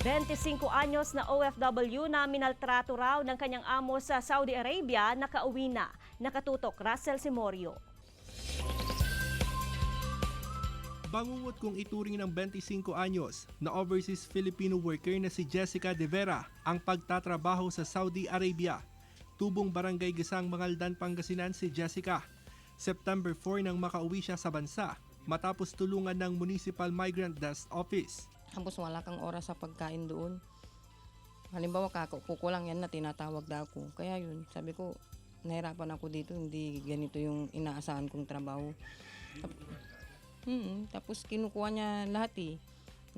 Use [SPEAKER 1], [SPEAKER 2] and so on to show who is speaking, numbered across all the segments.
[SPEAKER 1] 25 anyos na OFW na minaltrato raw ng kanyang amo sa Saudi Arabia nakauwi na. Nakatutok Russell Simorio.
[SPEAKER 2] Bangungot kung ituring ng 25 anyos na overseas Filipino worker na si Jessica De Vera ang pagtatrabaho sa Saudi Arabia. Tubong Barangay Gisang, Mangaldan, Pangasinan si Jessica. September 4 nang makauwi siya sa bansa matapos tulungan ng Municipal Migrant Desk Office.
[SPEAKER 3] Tapos wala kang oras sa pagkain doon. Halimbawa, kukulang yan na tinatawag na ako. Kaya yun, sabi ko, nahirapan ako dito, hindi ganito yung inaasahan kong trabaho. Tapos kinukuha niya lahat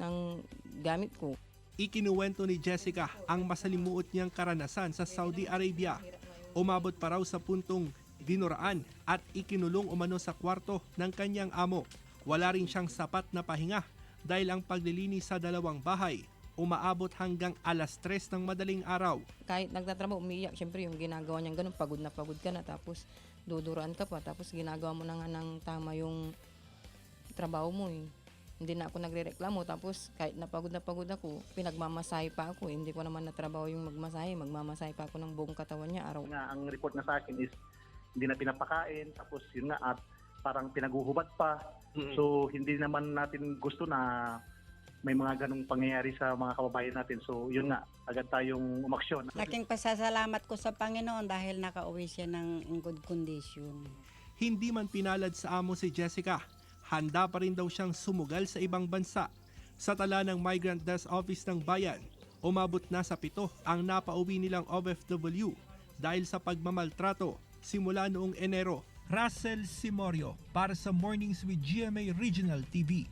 [SPEAKER 3] ng gamit ko.
[SPEAKER 2] Ikinuwento ni Jessica ang masalimuot niyang karanasan sa Saudi Arabia. Umabot pa raw sa puntong dinuraan at ikinulong umano sa kwarto ng kanyang amo. Wala rin siyang sapat na pahinga dahil ang paglilinis sa dalawang bahay umaabot hanggang alas 3 ng madaling araw.
[SPEAKER 3] Kahit nagtatrabaho, umiiyak. Siyempre yung ginagawa niyang ganun, pagod na pagod ka na. Tapos duduraan ka pa. Tapos ginagawa mo na nga ng tama yung trabaho mo. Hindi na ako nagrereklamo. Tapos kahit na pagod ako, pinagmamasahe pa ako. Hindi ko naman natrabaho yung magmasahe. Magmamasahe pa ako ng buong katawan niya araw.
[SPEAKER 4] Ang report na sa akin is hindi na pinapakain. Tapos yun nga at parang pinaguhubad pa. So hindi naman natin gusto na may mga ganong pangyayari sa mga kababayan natin. So yun nga, agad tayong umaksyon.
[SPEAKER 5] Laking pasasalamat ko sa Panginoon dahil nakauwi siya ng good condition.
[SPEAKER 2] Hindi man pinalad sa amo si Jessica, handa pa rin daw siyang sumugal sa ibang bansa. Sa tala ng Migrant Desk Office ng Bayan, umabot na sa 7 ang napauwi nilang OFW dahil sa pagmamaltrato simula noong Enero. Russell Simorio para sa Mornings with GMA Regional TV.